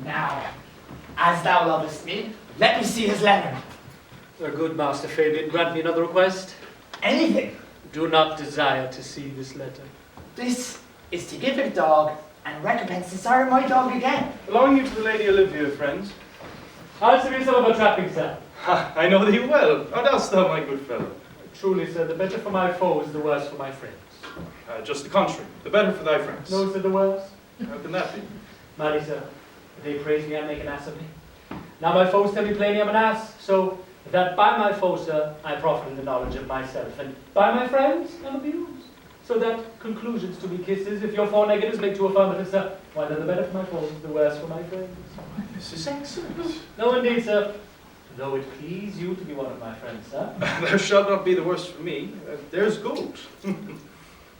Now, as thou lovest me, let me see his letter. Our good Master Fabian, grant me another request. Anything. Do not desire to see this letter. This is to give it a dog and recompense Cesario my dog again. Belonging you to the Lady Illyria, friends. Answer me some of our trappings, sir. Ha, I know thee well. How dost thou, my good fellow? Truly, sir, the better for my foes, the worse for my friends. Just the contrary. The better for thy friends. No, sir, the worse. How can that be? Marry, sir, if they praise me, I make an ass of me. Now my foes tell me plainly I'm an ass, so that by my foes, sir, I profit in the knowledge of myself, and by my friends, I'm abused. So that conclusions to be kisses, if your 4 negatives make 2 affirmatives, sir, why then the better for my foes, the worse for my friends. This is excellent. No, indeed, sir. Though it please you to be one of my friends, sir. Thou shalt not be the worse for me. There's gold.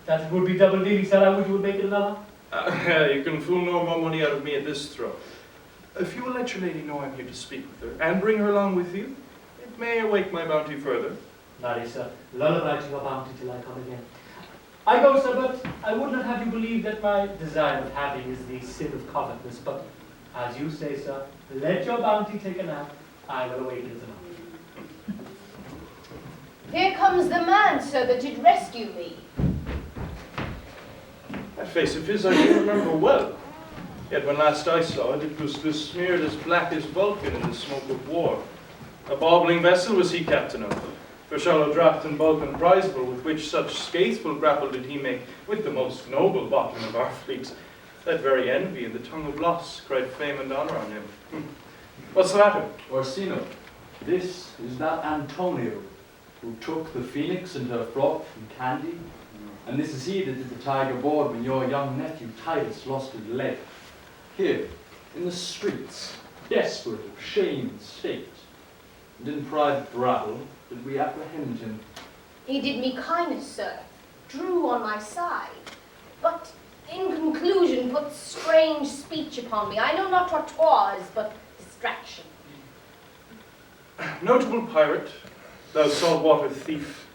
That it would be double dealing, sir, I would you would make it another. You can fool no more money out of me at this throw. If you will let your lady know I'm here to speak with her, and bring her along with you, it may awake my bounty further. Marry, sir, lullaby to your bounty till I come again. I go, sir, but I would not have you believe that my desire of having is the sin of covetousness, but as you say, sir, let your bounty take a nap, I will awaken tonight. Here comes the man, sir, that did rescue me. That face of his I do remember well. Yet when last I saw it, it was besmeared as black as Vulcan in the smoke of war. A babbling vessel was he captain of, for shallow draught and bulk unprizable, with which such scatheful grapple did he make with the most noble bottom of our fleet, that very envy and the tongue of loss cried fame and honour on him. What's the matter? Orsino, this is that Antonio who took the phoenix and her froth and candy, and this is he that did the tiger board when your young nephew Titus lost his leg. Here, in the streets, desperate of shame and state, and in pride Brawl, did we apprehend him. He did me kindness, sir, drew on my side, but in conclusion put strange speech upon me. I know not what 'twas, but distraction. Notable pirate, thou saltwater thief,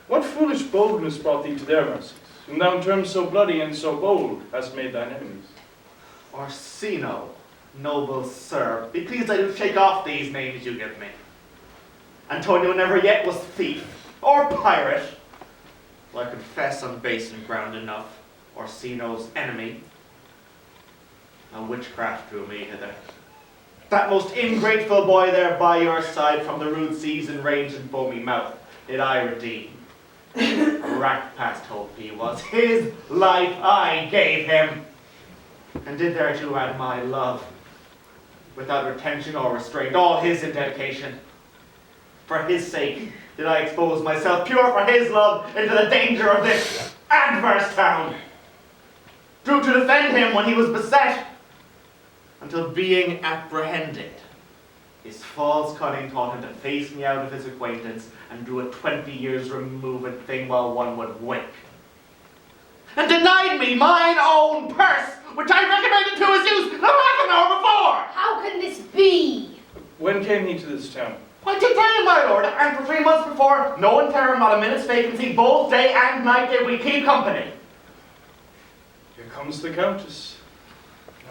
what foolish boldness brought thee to their mercies, whom thou in terms so bloody and so bold hast made thine enemies? Orsino, noble sir, be pleased I do shake off these names you give me. Antonio never yet was thief, or pirate. Well, I confess on basin ground enough, Orsino's enemy. Now witchcraft drew me hither. That most ingrateful boy there by your side from the rude seas and range and foamy mouth did I redeem. A rack past hope he was, his life I gave him, and did thereto add my love, without retention or restraint, all his in dedication. For his sake did I expose myself, pure for his love, into the danger of this adverse town. Drew to defend him when he was beset, until being apprehended, his false cunning taught him to face me out of his acquaintance, and drew a 20 years removed thing while one would wink. And denied me mine own purse, which I recommended to his use not half an hour before. How can this be? When came he to this town? I did tell you, my lord, and for 3 months before, no interim, not a minute's vacancy, both day and night did we keep company. Here comes the Countess.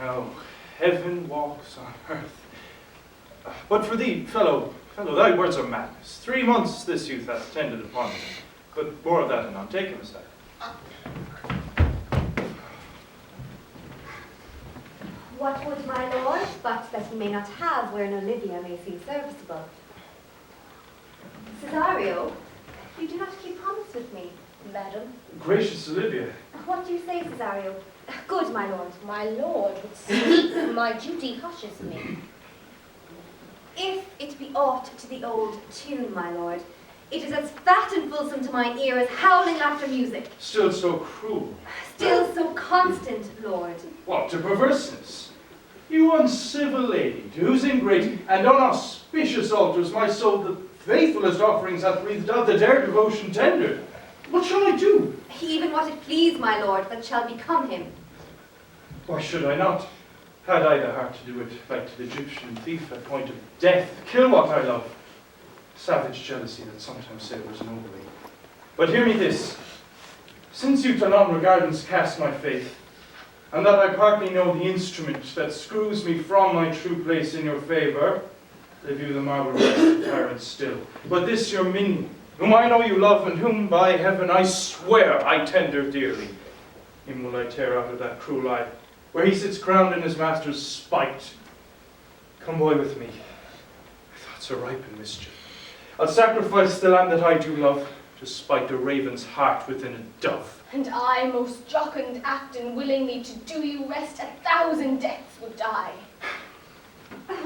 Now, heaven walks on earth. But for thee, fellow, thy words are madness. 3 months this youth hath tended upon me. But more of that anon. Take him aside. What would my lord, but that he may not have wherein Olivia may seem serviceable? Cesario, you do not keep promise with me. Madam, Gracious Olivia. What do you say, Cesario? Good, my lord. my lord would speak, my duty hushes me. If it be aught to the old tune, my lord, it is as fat and fulsome to mine ear as howling after music. Still so cruel. Still so constant, lord. What to perverseness? You uncivil lady, to whose ingrate and unauspicious altars my soul the faithfulest offerings hath breathed out, the dare devotion tendered. What shall I do? Even what it please, my lord, that shall become him. Why should I not? Had I the heart to do it, like to the Egyptian thief at point of death, kill what I love. Savage jealousy that sometimes savours nobly. But hear me this, since you to non-regardance cast my faith, and that I partly know the instrument that screws me from my true place in your favour, they view the marble breast tyrant still. But this your minion, whom I know you love, and whom, by heaven, I swear I tender dearly, him will I tear out of that cruel eye, where he sits crowned in his master's spite. Come, boy, with me. My thoughts are ripe in mischief. I'll sacrifice the lamb that I do love, to spite a raven's heart within a dove. And I, most jocund, act unwillingly, to do you rest 1,000 deaths would die.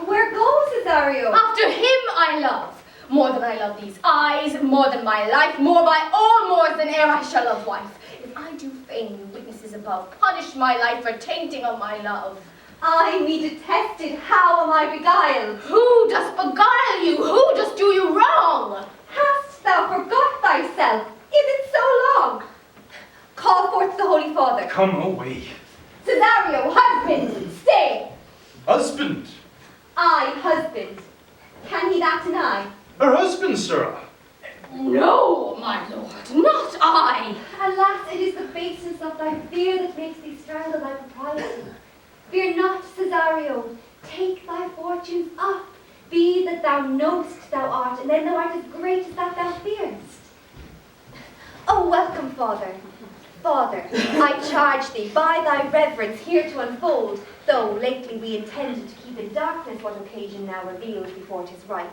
Where goes Cesario? After him I love, more than I love these eyes, more than my life, more by all more than e'er I shall love wife. If I do feign witnesses above, punish my life for tainting of my love. I me detested, how am I beguiled? Who does beguile you? Who does do you wrong? Hast thou forgot thyself? Is it so long? Call forth the Holy Father. Come away. Cesario, husband, stay. Husband. I, husband. Can he that deny? Her husband, sirrah. No, my lord, not I. Alas, it is the baseness of thy fear that makes thee strangle thy propriety. Fear not, Cesario. Take thy fortunes up. Be that thou knowest thou art, and then thou art as great as that thou fearest. Oh, welcome, Father. Father, I charge thee, by thy reverence here to unfold, though lately we intended to keep in darkness what occasion now revealed before 'tis ripe.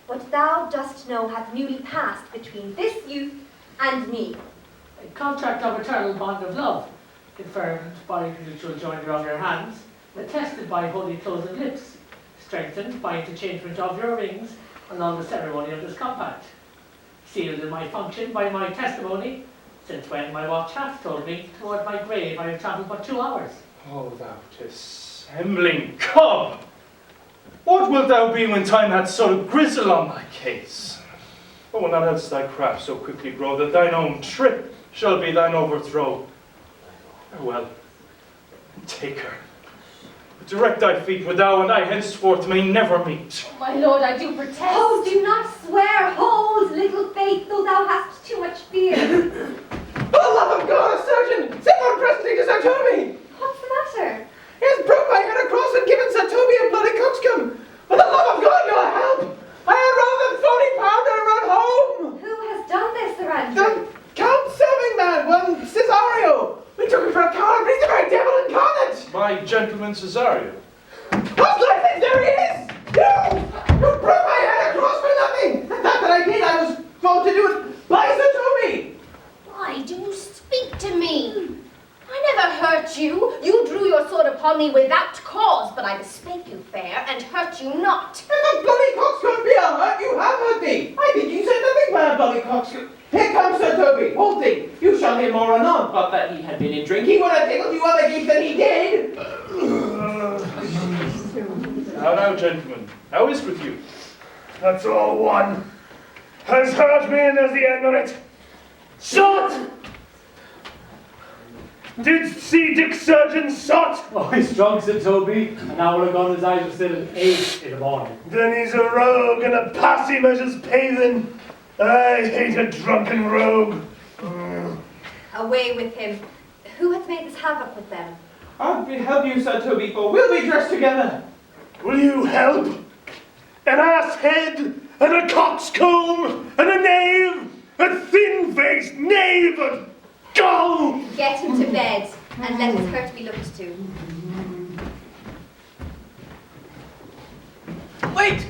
What thou dost know hath newly passed between this youth and me. A contract of eternal bond of love, confirmed by mutual joinder of your hands, attested by holy closing lips, strengthened by interchangement of your rings, and on the ceremony of this compact, sealed in my function by my testimony, since when my watch hath told me toward my grave I have travelled but 2 hours. Oh, thou dissembling cub! What wilt thou be when time hath sowed a grizzle on thy case? Or when not else thy craft so quickly grow that thine own trip shall be thine overthrow? Farewell, and take her. But direct thy feet where thou and I henceforth may never meet. My lord, I do protest. Oh, do not swear, hold little faith, though thou hast too much fear. For the love of God, a surgeon, send more presently to Sir Toby. What's the matter? He has broke my head across and given Sir Toby a bloody coxcomb. For the love of God, your help! I had rather than phony powder run home. Who has done this, Sir Andrew? The Count serving man, one Cesario. We took him for a coward, but he's the very devil incarnate. My gentleman Cesario. What life there he is! You broke my head across for nothing! And that I did, I was told to do it by Sir Toby. Why do you speak to me? I never hurt you. You drew your sword upon me without cause, but I bespake you fair and hurt you not. If a bloody coxcomb be a hurt, you have hurt me. I think you said nothing by a bloody coxcomb. Here comes Sir Toby, hold thee. You shall hear more anon, but that he had been in drink, he would have tickled you other geese than he did. How now, gentlemen? How is with you? That's all one. Has hurt me and there's the end of it. Shot! Did see Dick Surgeon shot? Oh, he's drunk, said Toby, an hour ago his eyes were still at 8 in the morning. Then he's a rogue and a passy measures paythin. I hate a drunken rogue. Away with him. Who hath made this havoc with them? I'll help you, Sir Toby, for we'll be dressed together. Will you help? An ass head, and a coxcomb, and a knave, a thin-faced knave, and go! Get him to bed, and let his hurt be looked to. Wait!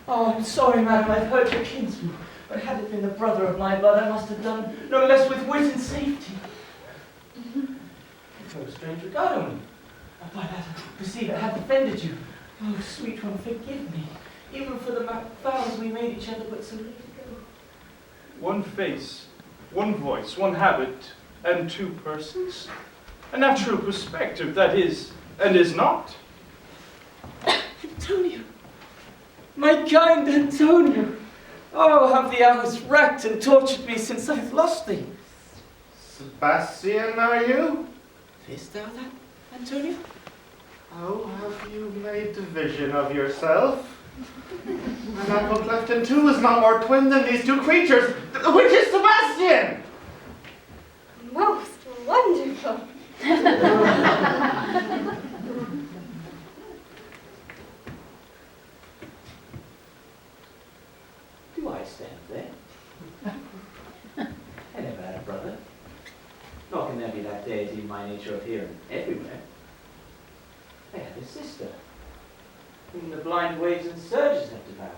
Oh, I'm sorry, madam, I've hurt your kinsman. But had it been the brother of my blood, I must have done no less with wit and safety. I felt a strange regard on me. By that I perceive I have offended you. Oh, sweet one, forgive me. Even for the vows we made each other but so late ago. One face, one voice, one habit, and 2 persons? A natural perspective, that is, and is not. Antonio! My kind Antonio! Oh, have the hours racked and tortured me since I've lost thee. Sebastian, are you? Is thou that, Antonio? Oh, have you made division of yourself? An apple cleft in 2 is not more twin than these 2 creatures. Which is Sebastian? Most Wonderful. Do I stand there? I never had a brother. Nor can there be that deity in my nature appearing everywhere. I had a sister, whom the blind waves and surges have devoured.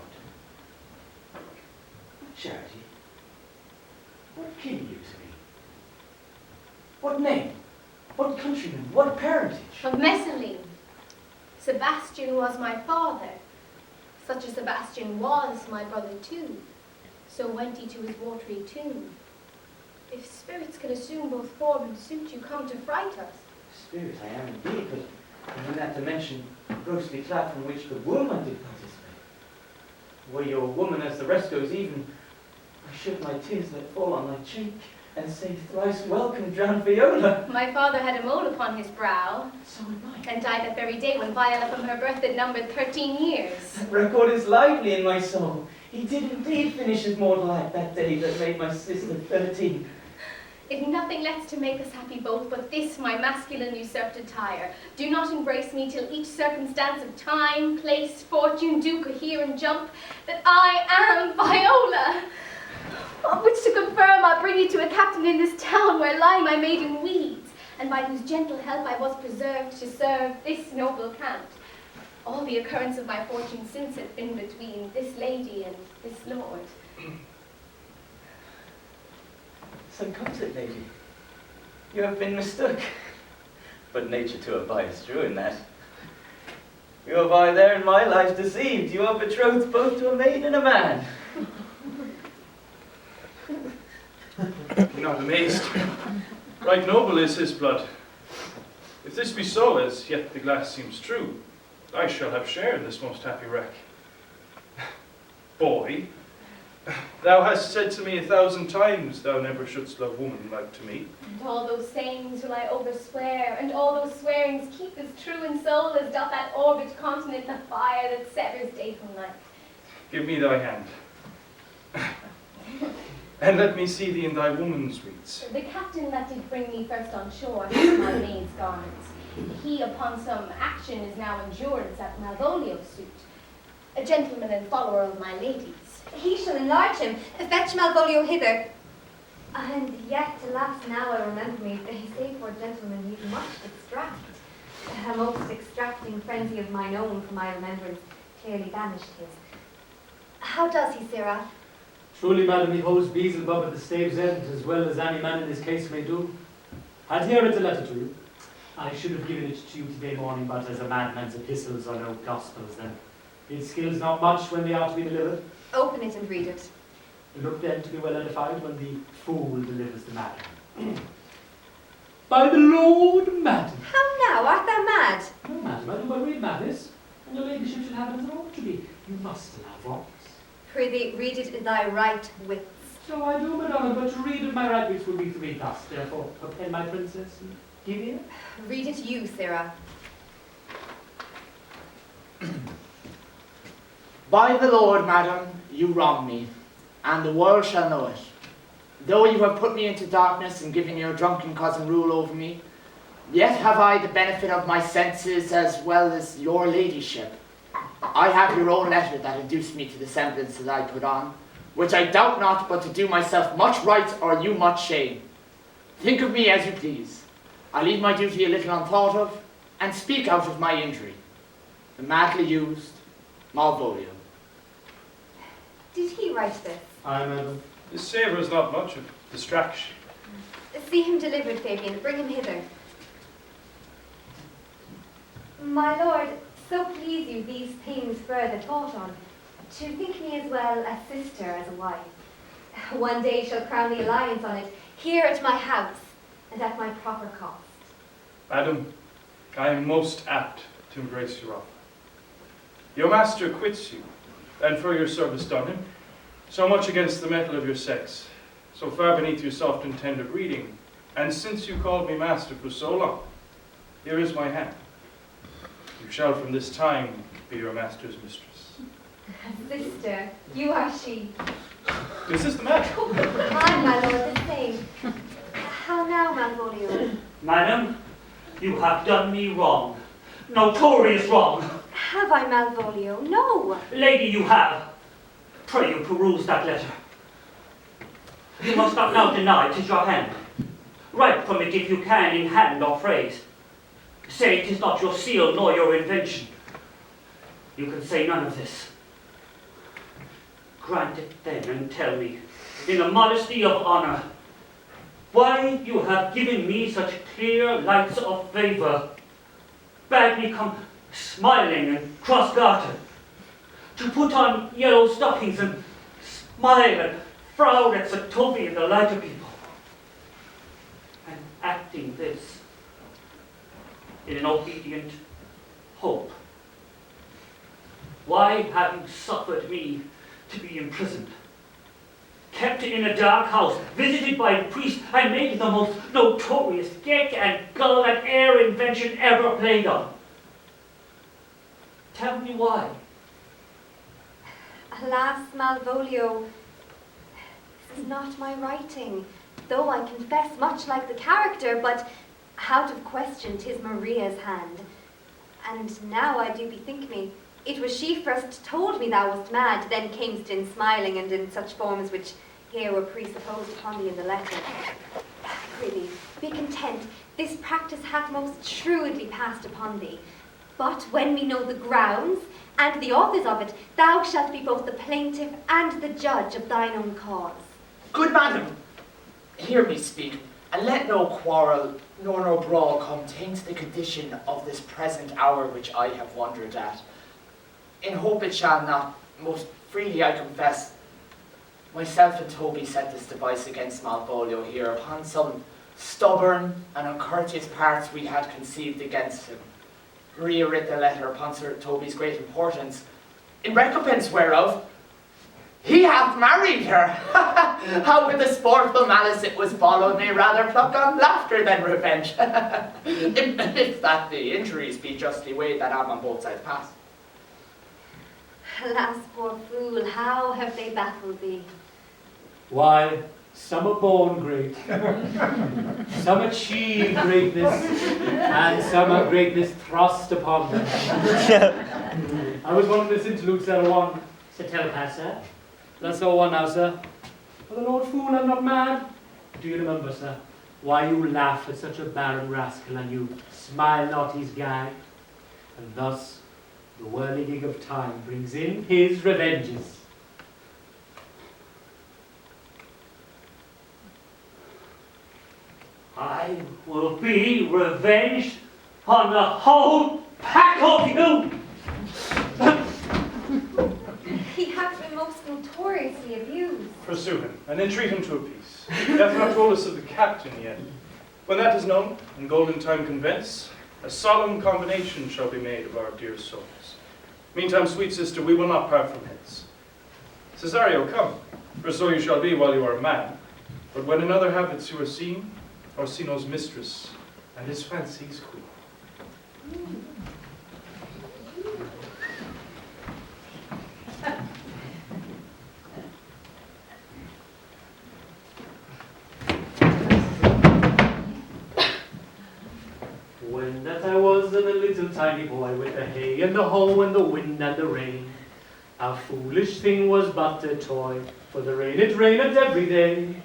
What charity? What kin you to me? What name? What countryman? What parentage? Of Messaline. Sebastian was my father. Such as Sebastian was my brother too. So went he to his watery tomb. If spirits can assume both form and suit, you come to fright us. Spirit I am indeed, but in that dimension grossly clad from which the womb I did participate. Were you a woman as the rest goes even, I should my tears let fall on thy cheek, and say thrice welcome, drowned Viola. My father had a mole upon his brow, So am I. and died that very day when Viola from her birth had numbered 13 years. That record is lively in my soul. He did indeed finish his mortal life that day that made my sister 13. If nothing lets to make us happy both but this my masculine usurped attire, do not embrace me till each circumstance of time, place, fortune do cohere and jump, that I am Viola. Of which to confirm, I'll bring you to a captain in this town where lie my maiden weeds, and by whose gentle help I was preserved to serve this noble count. All the occurrence of my fortune since hath been between this lady and this lord. Some comfort, lady. You have been mistook. But nature to abide is true in that. You have I there in my life deceived. You are betrothed both to a maid and a man. Be not amazed. Right noble is his blood. If this be so, as yet the glass seems true, I shall have share in this most happy wreck. Boy, thou hast said to me 1,000 times thou never shouldst love woman like to me. And all those sayings will I overswear, and all those swearings keep as true in soul as doth that orbit continent the fire that severs day from night. Give me thy hand. And let me see thee in thy woman's weeds. The captain that did bring me first on shore has my maid's garments. He upon some action is now in durance at Malvolio's suit, a gentleman and follower of my lady's. He shall enlarge him. Fetch Malvolio hither. And yet, alas, now I remember me, they say poor gentleman he's much distract. A most extracting frenzy of mine own from my remembrance clearly banished his. How does he, Sirrah? Truly, madam, he holds Beelzebub at the stave's end, as well as any man in this case may do. Had here written a letter to you, I should have given it to you today morning, but as a madman's epistles are no gospels, then it skills not much when they are to be delivered. Open it and read it. Look then to be well edified when the fool delivers the madam. By the Lord, madam. How now? Art thou mad? No, madam, I do but read madness, and your ladyship should have it as it ought to be. You must allow voice. Prithee, read it in thy right wits. So I do, madonna, but to read of my right wits would be to read thus. Therefore, append my princess and give ear. Read it you, Sirrah. By the Lord, madam, you wrong me, and the world shall know it. Though you have put me into darkness and given your drunken cousin rule over me, yet have I the benefit of my senses as well as your ladyship. I have your own letter that induced me to the semblance that I put on, which I doubt not but to do myself much right or you much shame. Think of me as you please. I leave my duty a little unthought of, and speak out of my injury. The madly used, Malvolio. Did he write this? Aye, madam. This savours not much of distraction. See him delivered, Fabian. Bring him hither. My lord, so please you these things further thought on, to think me as well a sister as a wife. One day shall crown the alliance on it, here at my house, and at my proper cost. Madam, I am most apt to embrace your offer. Your master quits you, and for your service done him, so much against the metal of your sex, so far beneath your soft and tender breeding, and since you called me master for so long, here is my hand. You shall from this time be your master's mistress. Sister, you are she. Is this the match? I, my lord, the same. How now, Malvolio? Madam, you have done me wrong. Notorious wrong. Have I, Malvolio? No. Lady, you have. Pray you peruse that letter. You must not now deny 'tis your hand. Write from it if you can in hand or phrase. Say 'tis not your seal nor your invention. You can say none of this. Grant it then and tell me, in the modesty of honor, why you have given me such clear lights of favor, bade me come smiling and cross-gartered, to put on yellow stockings and smile and frown at Sir Toby and the lighter people, and acting this in an obedient hope. Why have you suffered me to be imprisoned, kept in a dark house, visited by a priest, and made the most notorious geck and gull that e'er invention ever played on? Tell me why. Alas, Malvolio, this is not my writing, though I confess much like the character, but out of question 'tis Maria's hand. And now I do bethink me, it was she first told me thou wast mad, then camest in smiling and in such forms which here were presupposed upon thee in the letter. Prithee, be content, this practice hath most shrewdly passed upon thee. But when we know the grounds and the authors of it, thou shalt be both the plaintiff and the judge of thine own cause. Good madam, hear me speak, and let no quarrel nor no brawl come taint the condition of this present hour which I have wondered at. In hope it shall not, most freely I confess, myself and Toby set this device against Malvolio here upon some stubborn and uncourteous parts we had conceived against him. Maria writ the letter upon Sir Toby's great importance, in recompense whereof he hath married her. How with the sportful malice it was followed may rather pluck on laughter than revenge. if that the injuries be justly weighed that am on both sides past. Alas, poor fool, how have they baffled thee? Why, some are born great, some achieve greatness, and some are greatness thrust upon them. I was one of this interlude, Sir One. Sir Telepath, sir. That's all one now, sir. For the Lord fool, I'm not mad. Do you remember, sir, why you laugh at such a barren rascal, and you smile not his gag? And thus the whirligig of time brings in his revenges. I will be revenged on the whole pack of you! He hath been most notoriously abused. Pursue him, and entreat him to a peace. He hath not told us of the captain yet. When that is known, and golden time convince, a solemn combination shall be made of our dear souls. Meantime, sweet sister, we will not part from hence. Cesario, come, for so you shall be while you are a man. But when in other habits you are seen, Orsino's mistress, and his fancy's queen. When that I was a little tiny boy, with the hay and the hoe and the wind and the rain, a foolish thing was but a toy, for the rain it rained every day.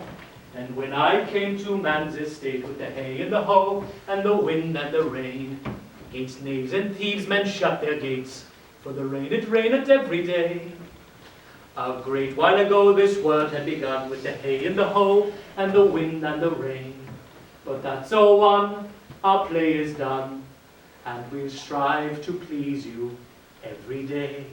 And when I came to man's estate, with the hay and the hoe and the wind and the rain, against knaves and thieves men shut their gates, for the rain it rained every day. A great while ago this world had begun, with the hay and the hoe and the wind and the rain. But that's all one, our play is done, and we'll strive to please you every day.